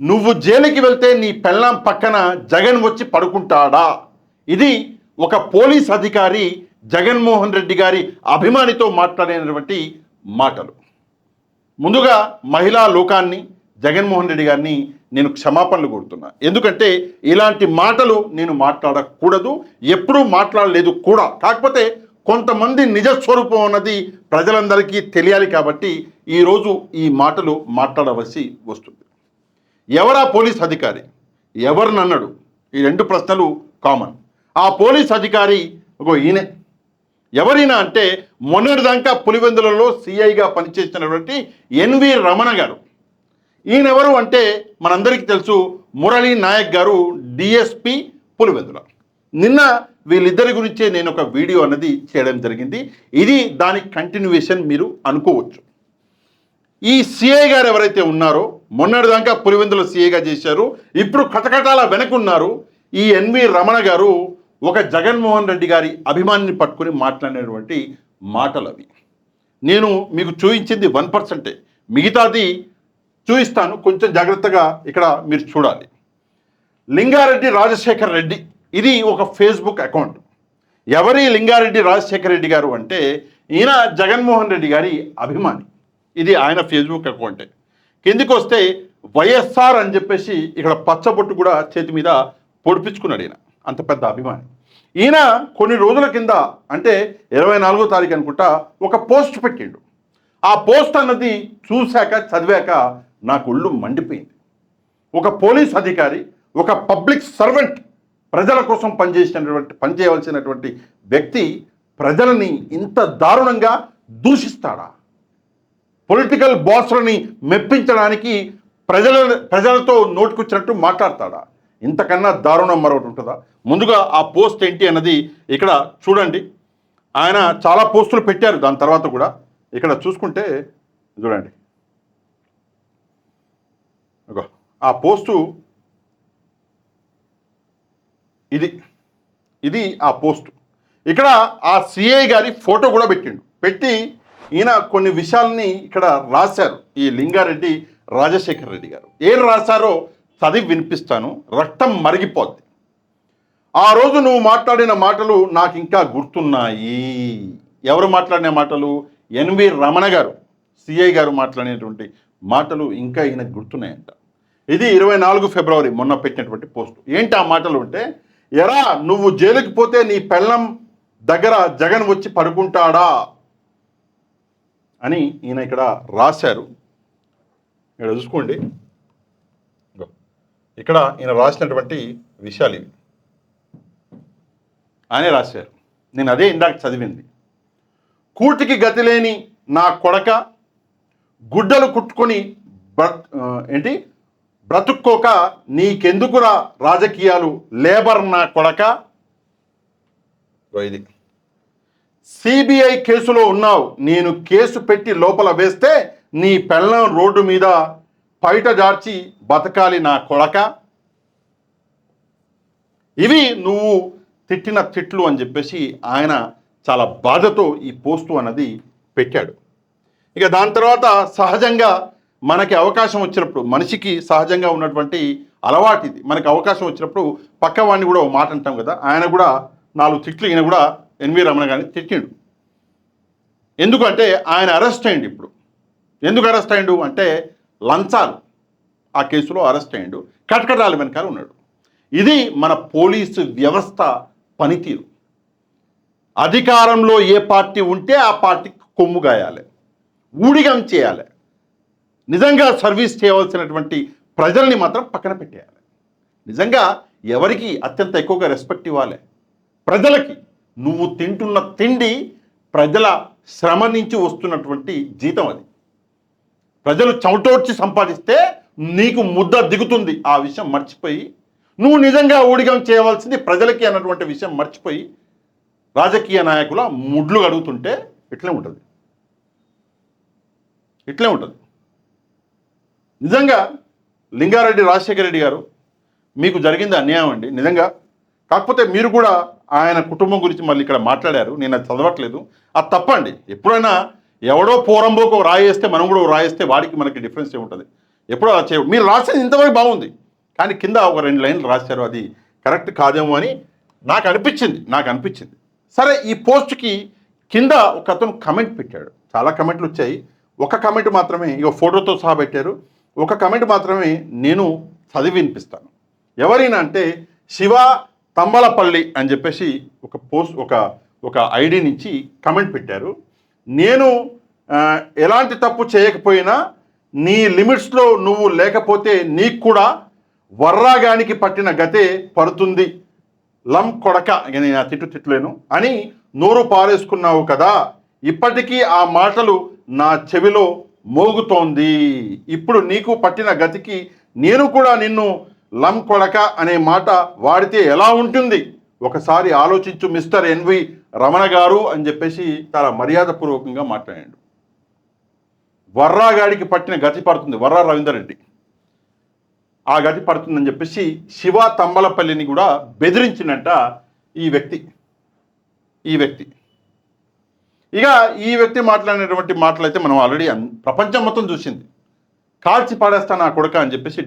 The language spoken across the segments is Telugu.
నువ్వు జైలుకి వెళ్తే నీ పెళ్ళాం పక్కన జగన్ వచ్చి పడుకుంటాడా? ఇది ఒక పోలీస్ అధికారి జగన్మోహన్ రెడ్డి గారి అభిమానితో మాట్లాడినటువంటి మాటలు. ముందుగా మహిళా లోకాన్ని, జగన్మోహన్ రెడ్డి గారిని నేను క్షమాపణలు కోరుతున్నా. ఎందుకంటే ఇలాంటి మాటలు నేను మాట్లాడకూడదు, ఎప్పుడూ మాట్లాడలేదు కూడా. కాకపోతే కొంతమంది నిజస్వరూపం అన్నది ప్రజలందరికీ తెలియాలి కాబట్టి ఈరోజు ఈ మాటలు మాట్లాడవలసి వస్తుంది. ఎవరా పోలీస్ అధికారి? ఎవరినన్నాడు? ఈ రెండు ప్రశ్నలు కామన్. ఆ పోలీస్ అధికారి ఈయనే. ఎవరైనా అంటే మొన్నటిదాకా పులివెందులలో సిఐగా పనిచేసినటువంటి ఎన్వి రమణ గారు. ఈయన ఎవరు అంటే మనందరికీ తెలుసు, మురళీ నాయక్ గారు డిఎస్పి పులివెందుల. నిన్న వీళ్ళిద్దరి గురించే నేను ఒక వీడియో అన్నది చేయడం జరిగింది. ఇది దాని కంటిన్యూయేషన్ మీరు అనుకోవచ్చు. ఈ సిఐ గారు ఎవరైతే ఉన్నారో, మొన్నటిదాకా పులివెందుల సిఐగా చేశారు, ఇప్పుడు కటకటాల వెనకున్నారు. ఈ ఎన్వి రమణ గారు ఒక జగన్మోహన్ రెడ్డి గారి అభిమానిని పట్టుకుని మాట్లాడినటువంటి మాటలు అవి. నేను మీకు చూపించింది 1%, మిగతాది చూపిస్తాను. కొంచెం జాగ్రత్తగా ఇక్కడ మీరు చూడాలి. లింగారెడ్డి రాజశేఖర్ రెడ్డి, ఇది ఒక ఫేస్బుక్ అకౌంట్. ఎవరి లింగారెడ్డి రాజశేఖర్ రెడ్డి గారు అంటే ఈయన జగన్మోహన్ రెడ్డి గారి అభిమాని. ఇది ఆయన ఫేస్బుక్ అకౌంటే. కిందికి వస్తే వైఎస్ఆర్ అని చెప్పేసి ఇక్కడ పచ్చబొట్టు కూడా చేతి మీద పొడిపించుకున్నాడు. ఈయన అంత పెద్ద అభిమాని. ఈయన కొన్ని రోజుల కింద అంటే 24వ తారీఖు అనుకుంటా ఒక పోస్ట్ పెట్టిండు. ఆ పోస్ట్ అన్నది చూశాక, చదివాక నాకు ఒళ్ళు మండిపోయింది. ఒక పోలీస్ అధికారి, ఒక పబ్లిక్ సర్వెంట్, ప్రజల కోసం పనిచేయవలసినటువంటి వ్యక్తి ప్రజలని ఇంత దారుణంగా దూషిస్తాడా? పొలిటికల్ బాస్లని మెప్పించడానికి ప్రజలతో నోటుకొచ్చినట్టు మాట్లాడతాడా? ఇంతకన్నా దారుణం మరొకటి ఉంటుందా? ముందుగా ఆ పోస్ట్ ఏంటి అన్నది ఇక్కడ చూడండి. ఆయన చాలా పోస్టులు పెట్టారు. దాని తర్వాత కూడా ఇక్కడ చూసుకుంటే చూడండి, ఆ పోస్టు ఇది ఆ పోస్టు. ఇక్కడ ఆ సిఐ గారి ఫోటో కూడా పెట్టిండు. పెట్టి ఈయన కొన్ని విషయాల్ని ఇక్కడ రాశారు. ఈ లింగారెడ్డి రాజశేఖర్ రెడ్డి గారు ఏం రాశారో చదివి వినిపిస్తాను. రక్తం మరిగిపోద్ది. ఆ రోజు నువ్వు మాట్లాడిన మాటలు నాకు ఇంకా గుర్తున్నాయి. ఎవరు మాట్లాడిన మాటలు? ఎన్వి రమణ గారు, సిఐ గారు మాట్లాడినటువంటి మాటలు ఇంకా ఈయనకు గుర్తున్నాయంట. ఇది 24 ఫిబ్రవరి మొన్న పెట్టినటువంటి పోస్ట్. ఏంటి ఆ మాటలు అంటే, ఎరా నువ్వు జైలుకి పోతే నీ పెళ్ళం దగ్గర జగన్ వచ్చి పడుకుంటాడా అని ఈయన ఇక్కడ రాశారు. ఇక్కడ చూసుకోండి, ఇక్కడ ఈయన రాసినటువంటి విషయాలు ఇవి. ఆయనే రాశారు. నేను అదే ఇందాక చదివింది. కూటికి గతి లేని నా కొడక, గుడ్డలు కుట్టుకొని బ్రతుక్కోక నీకెందుకురా రాజకీయాలు, లేబర్ నా కొడక. ఇది సిబిఐ కేసులో ఉన్నావు, నేను కేసు పెట్టి లోపల వేస్తే నీ పెళ్ళం రోడ్డు మీద పైట జార్చి బతకాలి నా కొడక. ఇవి నువ్వు తిట్టిన తిట్లు అని చెప్పేసి ఆయన చాలా బాధతో ఈ పోస్టు అన్నది పెట్టాడు. ఇక దాని తర్వాత సహజంగా మనకి అవకాశం వచ్చినప్పుడు, మనిషికి సహజంగా ఉన్నటువంటి అలవాటు ఇది, మనకి అవకాశం వచ్చినప్పుడు పక్కవాడిని కూడా ఒక మాట అంటాం కదా. ఆయన కూడా 4 తిట్లు ఈయన కూడా ఎన్వి రమణ గారిని తిట్టిండు. ఎందుకంటే ఆయన అరెస్ట్ అయ్యిండు. ఇప్పుడు ఎందుకు అరెస్ట్ అయ్యిండు అంటే లంచాలు ఆ కేసులో అరెస్ట్ అయ్యిండు. కటకటాల వెనకాల ఉన్నాడు. ఇది మన పోలీసు వ్యవస్థ పనితీరు. అధికారంలో ఏ పార్టీ ఉంటే ఆ పార్టీకి కొమ్ము గాయాలి, ఊడిగం చేయాలి. నిజంగా సర్వీస్ చేయవలసినటువంటి ప్రజల్ని మాత్రం పక్కన పెట్టేయాలి. నిజంగా ఎవరికి అత్యంత ఎక్కువగా రెస్పెక్ట్ ఇవ్వాలి? ప్రజలకి. నువ్వు తింటున్న తిండి ప్రజల శ్రమ నుంచి వస్తున్నటువంటి జీతం. అది ప్రజలు చెమటోడ్చి సంపాదిస్తే నీకు ముద్ద దిగుతుంది. ఆ విషయం మర్చిపోయి నువ్వు నిజంగా ఊడిగం చేయవలసింది ప్రజలకి అన్నటువంటి విషయం మర్చిపోయి రాజకీయ నాయకుల ముడ్లు అడుగుతుంటే ఇట్లే ఉంటుంది. నిజంగా లింగారెడ్డి రాజశేఖర రెడ్డి గారు, మీకు జరిగింది అన్యాయం అండి నిజంగా. కాకపోతే మీరు కూడా ఆయన కుటుంబం గురించి మళ్ళీ ఇక్కడ మాట్లాడారు. నేను అది చదవట్లేదు. అది తప్పండి. ఎప్పుడైనా ఎవడో పోరంబోకు రాయేస్తే మనం కూడా రాయేస్తే వాడికి మనకి డిఫరెన్స్ ఏముంటుంది? ఎప్పుడూ అలా చేయవు. మీరు రాసేది ఇంతవరకు బాగుంది, కానీ కింద ఒక 2 లైన్లు రాశారు, అది కరెక్ట్ కాదేమో అని నాకు అనిపించింది. సరే, ఈ పోస్ట్కి కింద ఒక అతను కమెంట్ పెట్టాడు. చాలా కమెంట్లు వచ్చాయి. ఒక కమెంట్ మాత్రమే, ఇక ఫోటోతో సహా పెట్టారు. ఒక కమెంట్ మాత్రమే నేను చదివి వినిపిస్తాను. ఎవరైనా అంటే శివ తంబలపల్లి అని చెప్పేసి ఒక పోస్ట్ ఒక ఐడి నుంచి కమెంట్ పెట్టారు. నేను ఎలాంటి తప్పు చేయకపోయినా నీ లిమిట్స్లో నువ్వు లేకపోతే నీకు కూడా వర్రాగానికి పట్టిన గతే పడుతుంది, లం కొడక, నేను ఆ తిట్టులేను అని నోరు పారేసుకున్నావు కదా, ఇప్పటికీ ఆ మాటలు నా చెవిలో మోగుతోంది. ఇప్పుడు నీకు పట్టిన గతికి నేను కూడా నిన్ను లం కొడక అనే మాట వాడితే ఎలా ఉంటుంది, ఒకసారి ఆలోచించు మిస్టర్ ఎన్వి రమణ గారు అని చెప్పేసి చాలా మర్యాదపూర్వకంగా మాట్లాడాడు. వర్రాగాడికి పట్టిన గతి పడుతుంది, వర్రా రవీందర్ రెడ్డి ఆ గతి పడుతుందని చెప్పేసి శివ తంబలపల్లిని కూడా బెదిరించినట్ట ఈ వ్యక్తి. ఇక ఈ వ్యక్తి మాట్లాడినటువంటి మాటలు అయితే మనం ఆల్రెడీ ప్రపంచం మొత్తం చూసింది. కాల్చి పాడేస్తా నా కొడుక అని చెప్పేసి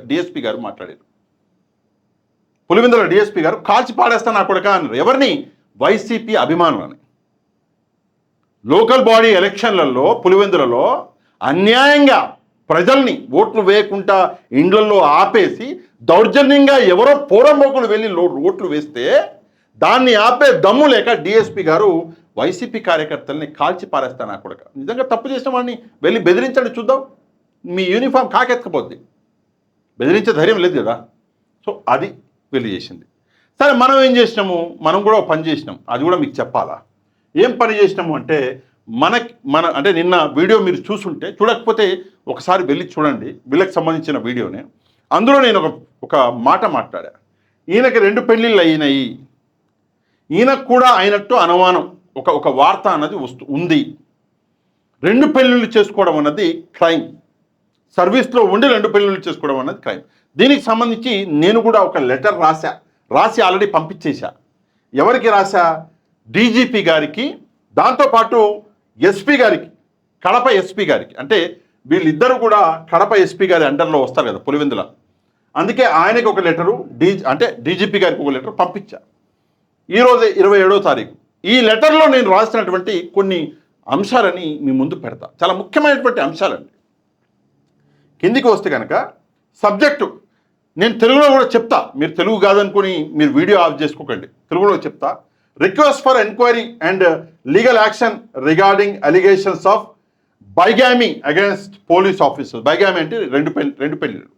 డిఎస్పీ గారు మాట్లాడారు. పులివెందుల డిఎస్పీ గారు కాల్చి పాడేస్తా నా కొడుక అన్నారు. ఎవరిని? వైసీపీ అభిమానులని. లోకల్ బాడీ ఎలక్షన్లలో పులివెందులలో అన్యాయంగా ప్రజల్ని ఓట్లు వేయకుండా ఇండ్లలో ఆపేసి దౌర్జన్యంగా ఎవరో పోరంబోకులు వెళ్ళి ఓట్లు వేస్తే దాన్ని ఆపే దమ్ము లేక డిఎస్పీ గారు వైసీపీ కార్యకర్తల్ని కాల్చి పారేస్తాను ఆ కొడుక. నిజంగా తప్పు చేసిన వాడిని వెళ్ళి బెదిరించండి చూద్దాం, మీ యూనిఫామ్ కాకెత్తకపోద్ది. బెదిరించే ధైర్యం లేదు కదా. సో అది వెళ్ళి చేసింది. సరే, మనం ఏం చేసినాము? మనం కూడా పని చేసినాం, అది కూడా మీకు చెప్పాలా. ఏం పని చేసినాము అంటే అంటే నిన్న వీడియో మీరు చూడకపోతే ఒకసారి వెళ్ళి చూడండి, వీళ్ళకి సంబంధించిన వీడియోనే. అందులో నేను ఒక మాట మాట్లాడా. ఈయనకి 2 పెళ్ళిళ్ళు అయినాయి, ఈయనకు కూడా అయినట్టు అనుమానం, ఒక వార్త అన్నది ఉంది. 2 పెళ్ళిళ్ళు చేసుకోవడం అన్నది క్రైమ్. సర్వీస్లో ఉండి 2 పెళ్ళిళ్ళు చేసుకోవడం అన్నది క్రైమ్. దీనికి సంబంధించి నేను కూడా ఒక లెటర్ రాసి ఆల్రెడీ పంపించేశా. ఎవరికి రాశా? డీజీపీ గారికి, దాంతోపాటు ఎస్పీ గారికి, కడప ఎస్పీ గారికి. అంటే వీళ్ళిద్దరూ కూడా కడప ఎస్పీ గారి అండర్లో వస్తారు కదా పులివెందుల. అందుకే ఆయనకి ఒక లెటరు, డీజీపీ గారికి ఒక లెటర్ పంపించా. ఈరోజు 27వ తారీఖు. ఈ లెటర్లో నేను రాసినటువంటి కొన్ని అంశాలని మీ ముందు పెడతా. చాలా ముఖ్యమైనటువంటి అంశాలండి. కిందికి వస్తే కనుక సబ్జెక్టు నేను తెలుగులో కూడా చెప్తా, మీరు తెలుగు కాదనుకుని మీరు వీడియో ఆఫ్ చేసుకోకండి, తెలుగులో చెప్తా. Request for enquiry and legal action regarding allegations of bigamy against police officers. Bigamy అంటే 2 పెళ్ళిళ్ళు.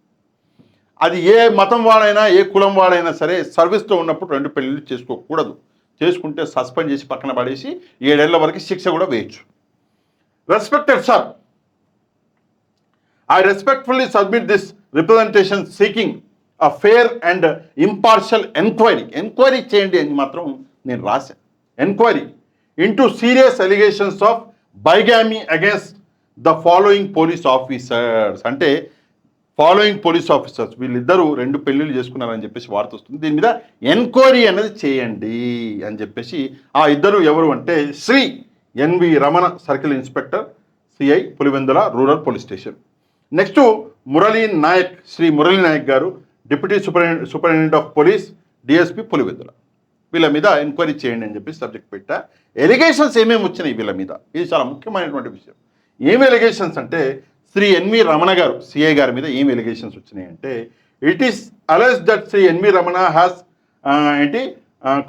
అది ఏ మతం వాడైనా ఏ కులం వాడైనా సరే సర్వీస్లో ఉన్నప్పుడు 2 పెళ్ళిళ్ళు చేసుకోకూడదు. చేసుకుంటే సస్పెండ్ చేసి పక్కన పడేసి 7 ఏళ్ల వరకు శిక్ష కూడా వేయచ్చు. Respected sir, I respectfully submit this representation seeking a fair and impartial enquiry. Enquiry చేయండి అని మాత్రం నేను రాశాను. Enquiry into serious allegations of bigamy against the following police officers. అంటే ఫాలోయింగ్ పోలీస్ ఆఫీసర్స్ వీళ్ళిద్దరూ 2 పెళ్ళిళ్ళు చేసుకున్నారని చెప్పేసి వార్త వస్తుంది. దీని మీద ఎంక్వైరీ అనేది చేయండి అని చెప్పేసి ఆ ఇద్దరు ఎవరు అంటే Shri NV Ramana circle inspector CI Pulivendula rural police station. Next Shri Murali Nayak గారు deputy superintendent of police DSP Pulivendula. వీళ్ళ మీద ఎంక్వైరీ చేయండి అని చెప్పి సబ్జెక్ట్ పెట్టా. ఎలిగేషన్స్ ఏమేమి వచ్చినాయి వీళ్ళ మీద, ఇది చాలా ముఖ్యమైనటువంటి విషయం. ఏమి ఎలిగేషన్స్ అంటే శ్రీ ఎన్వి రమణ గారు సిఐ గారి మీద ఏం ఎలిగేషన్స్ వచ్చినాయి అంటే, it is alleged that Shri NV Ramana has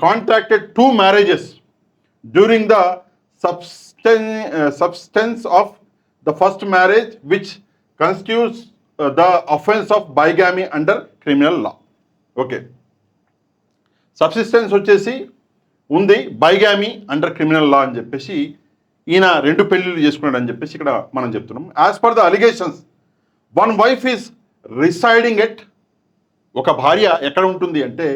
contracted 2 marriages during the substance of the first marriage which constitutes the offense of bigamy under criminal law. Okay, subsistence వచ్చేసి ఉంది, బైగామీ అండర్ క్రిమినల్ లా అని చెప్పేసి ఈయన 2 పెళ్ళిళ్ళు చేసుకున్నాడు అని చెప్పేసి ఇక్కడ మనం చెప్తున్నాం. As per the allegations, 1 wife is residing at, ఒక భార్య ఎక్కడ ఉంటుంది అంటే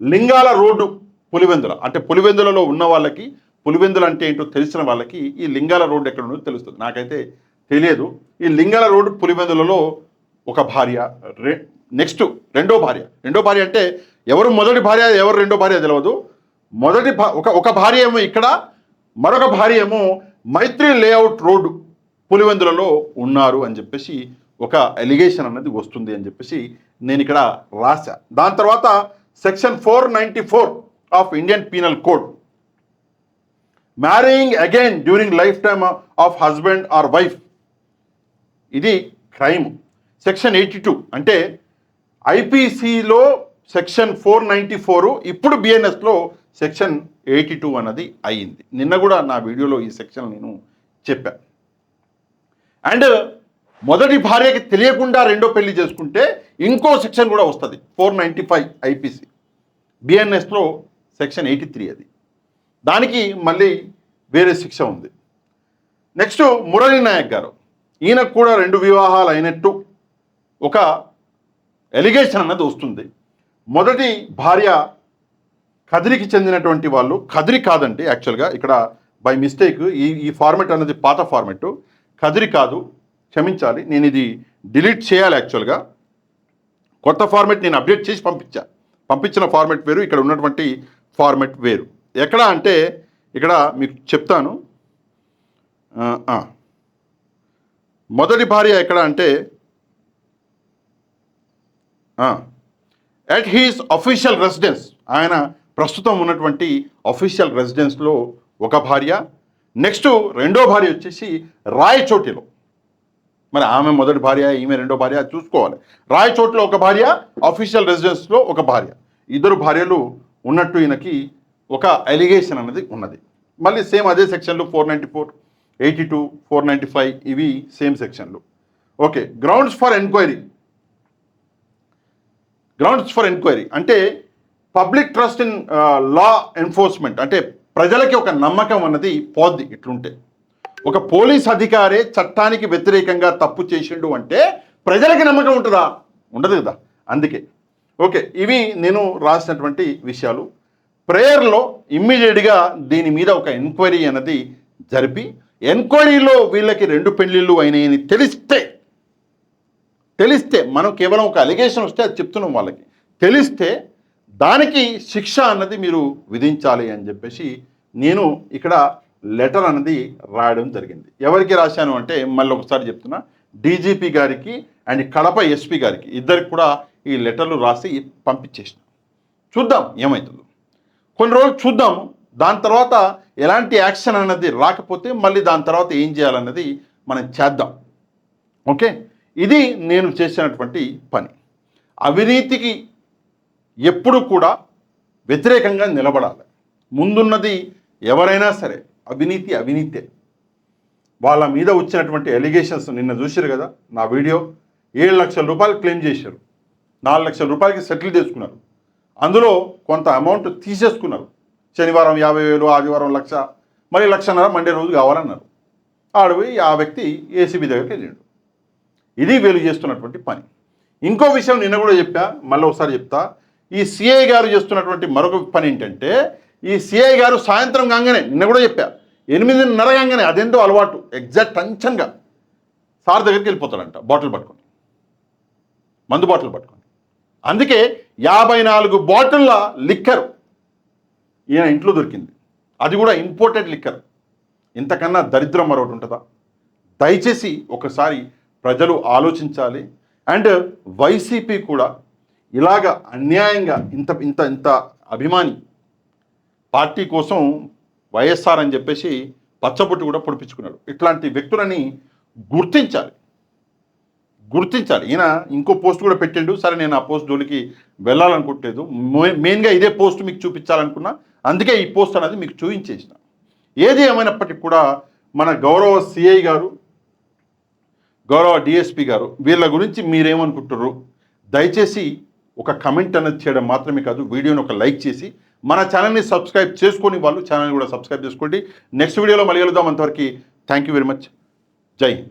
లింగాల రోడ్డు పులివెందుల. అంటే పులివెందులలో ఉన్న వాళ్ళకి, పులివెందుల అంటే ఏంటో తెలిసిన వాళ్ళకి ఈ లింగాల రోడ్డు ఎక్కడ ఉందో తెలుస్తుంది, నాకైతే తెలియదు. ఈ లింగాల రోడ్డు పులివెందులలో ఒక భార్య. నెక్స్ట్ రెండో భార్య అంటే ఎవరు మొదటి భార్య ఎవరు రెండో భార్య తెలియదు. ఒక భార్య ఏమో ఇక్కడ, మరొక భార్య ఏమో మైత్రి లేఅవుట్ రోడ్డు పులివెందులలో ఉన్నారు అని చెప్పేసి ఒక ఎలిగేషన్ అన్నది వస్తుంది అని చెప్పేసి నేను ఇక్కడ రాశా. దాని తర్వాత section 494 of Indian penal code, marrying again during life time of husband or wife, ఇది క్రైమ్. సెక్షన్ 82 అంటే ఐపీసీలో సెక్షన్ 494, ఇప్పుడు బిఎన్ఎస్లో సెక్షన్ 82 అన్నది అయ్యింది. నిన్న కూడా నా వీడియోలో ఈ సెక్షన్ నేను చెప్పాను. అండ్ మొదటి భార్యకి తెలియకుండా రెండో పెళ్లి చేసుకుంటే ఇంకో సెక్షన్ కూడా వస్తుంది, 495 ఐపీసీ. బిఎన్ఎస్లో సెక్షన్ 83 అది, దానికి మళ్ళీ వేరే శిక్ష ఉంది. నెక్స్ట్ మురళీ నాయక్ గారు, ఈయనకు కూడా 2 వివాహాలు అయినట్టు ఒక ఎలిగేషన్ అన్నది వస్తుంది. మొదటి భార్య కదిరికి చెందినటువంటి వాళ్ళు, కదిరి కాదండి యాక్చువల్గా ఇక్కడ బై మిస్టేక్ ఈ ఫార్మెట్ అన్నది పాత ఫార్మెట్, కదిరి కాదు, క్షమించాలి, నేను ఇది డిలీట్ చేయాలి. యాక్చువల్గా కొత్త ఫార్మెట్ నేను అప్డేట్ చేసి పంపించిన ఫార్మెట్ వేరు, ఇక్కడ ఉన్నటువంటి ఫార్మెట్ వేరు. ఎక్కడ అంటే ఇక్కడ మీకు చెప్తాను. మొదటి భార్య ఎక్కడ అంటే అట్ హీస్ అఫీషియల్ రెసిడెన్స్, ఆయన ప్రస్తుతం ఉన్నటువంటి అఫీషియల్ రెసిడెన్స్లో ఒక భార్య. నెక్స్ట్ రెండో భార్య వచ్చేసి రాయచోటిలో, మరి ఆమె మొదటి భార్య ఈమె రెండో భార్య చూసుకోవాలి. రాయచోటిలో ఒక భార్య, అఫీషియల్ రెసిడెన్స్లో ఒక భార్య, 2 భార్యలు ఉన్నట్టు ఈయనకి ఒక ఎలిగేషన్ అన్నది ఉన్నది. మళ్ళీ సేమ్ అదే సెక్షన్లు 494, 82, 495 ఇవి సేమ్ సెక్షన్లు. ఓకే, గ్రౌండ్స్ ఫర్ ఎంక్వైరీ అంటే public trust in law enforcement, అంటే ప్రజలకి ఒక నమ్మకం అన్నది పోద్ది. ఇట్లుంటే ఒక పోలీస్ అధికారే చట్టానికి వ్యతిరేకంగా తప్పు చేసిండు అంటే ప్రజలకి నమ్మకం ఉంటుందా? ఉండదు కదా. అందుకే ఓకే, ఇవి నేను రాసినటువంటి విషయాలు. ప్రేయర్లో ఇమ్మీడియట్గా దీని మీద ఒక ఎంక్వైరీ అన్నది జరిపి, ఎంక్వైరీలో వీళ్ళకి 2 పెళ్ళిళ్ళు అయినాయని తెలిస్తే మనం కేవలం ఒక అలిగేషన్ వస్తే అది చెప్తున్నాం, వాళ్ళకి తెలిస్తే దానికి శిక్ష అన్నది మీరు విధించాలి అని చెప్పేసి నేను ఇక్కడ లెటర్ అన్నది రాయడం జరిగింది. ఎవరికి రాశాను అంటే మళ్ళీ ఒకసారి చెప్తున్నా, డీజీపీ గారికి అండ్ కడప ఎస్పీ గారికి, ఇద్దరికి కూడా ఈ లెటర్లు రాసి పంపించేసిన. చూద్దాం ఏమవుతుందో, కొన్ని రోజులు చూద్దాము. దాని తర్వాత ఎలాంటి యాక్షన్ అన్నది రాకపోతే మళ్ళీ దాని తర్వాత ఏం చేయాలన్నది మనం చేద్దాం. ఓకే, ఇది నేను చేసినటువంటి పని. అవినీతికి ఎప్పుడు కూడా వ్యతిరేకంగా నిలబడాలి. ముందున్నది ఎవరైనా సరే అవినీతే. వాళ్ళ మీద వచ్చినటువంటి ఎలిగేషన్స్ నిన్న చూశారు కదా నా వీడియో. 7 లక్షల రూపాయలు క్లెయిమ్ చేశారు, 4 లక్షల రూపాయలకి సెటిల్ చేసుకున్నారు. అందులో కొంత అమౌంట్ తీసేసుకున్నారు. శనివారం 50,000, ఆదివారం 1,00,000, మరి 1,50,000 మండే రోజు కావాలన్నారు. ఆడపోయి ఆ వ్యక్తి ఏసీబీ దగ్గరికి వెళ్ళాడు. ఇది వీళ్ళు చేస్తున్నటువంటి పని. ఇంకో విషయం నిన్న కూడా చెప్పా, మళ్ళీ ఒకసారి చెప్తా. ఈ సిఐ గారు చేస్తున్నటువంటి మరొక పని ఏంటంటే, ఈ సిఐ గారు సాయంత్రం కాగానే, నిన్న కూడా చెప్పా, 8:30 కాగానే, అదేంటో అలవాటు, ఎగ్జాక్ట్ టెన్షన్గా సార్ దగ్గరికి వెళ్ళిపోతాడంట, మందు బాటిల్ పట్టుకొని. అందుకే 54 బాటిళ్ళ లిక్కర్ ఈయన ఇంట్లో దొరికింది. అది కూడా ఇంపోర్టెడ్ లిక్కర్. ఇంతకన్నా దరిద్రం మరొకటి ఉంటుందా? దయచేసి ఒకసారి ప్రజలు ఆలోచించాలి. అండ్ వైసీపీ కూడా ఇలాగ అన్యాయంగా ఇంత అభిమాని పార్టీ కోసం వైఎస్ఆర్ అని చెప్పేసి పచ్చబొట్టు కూడా పొడిపించుకున్నాడు. ఇట్లాంటి వ్యక్తులని గుర్తించాలి. ఈయన ఇంకో పోస్ట్ కూడా పెట్టిండు. సరే, నేను ఆ పోస్ట్ జోలికి వెళ్ళాలనుకోవట్లేదు. మెయిన్గా ఇదే పోస్ట్ మీకు చూపించాలనుకున్నా, అందుకే ఈ పోస్ట్ అనేది మీకు చూపించేసిన. ఏది ఏమైనప్పటికీ కూడా మన గౌరవ సిఐ గారు, గౌరవ డిఎస్పీ గారు, వీళ్ళ గురించి మీరేమనుకుంటున్నారు? దయచేసి ఒక కమెంట్ అనేది చేయడం మాత్రమే కాదు, వీడియోని ఒక లైక్ చేసి మన ఛానల్ని సబ్స్క్రైబ్ చేసుకొని వాళ్ళు ఛానల్ని కూడా సబ్స్క్రైబ్ చేసుకోండి. నెక్స్ట్ వీడియోలో మళ్ళీ కలుద్దాం. అంతవరకు థ్యాంక్ యూ వెరీ మచ్. జై హింద్.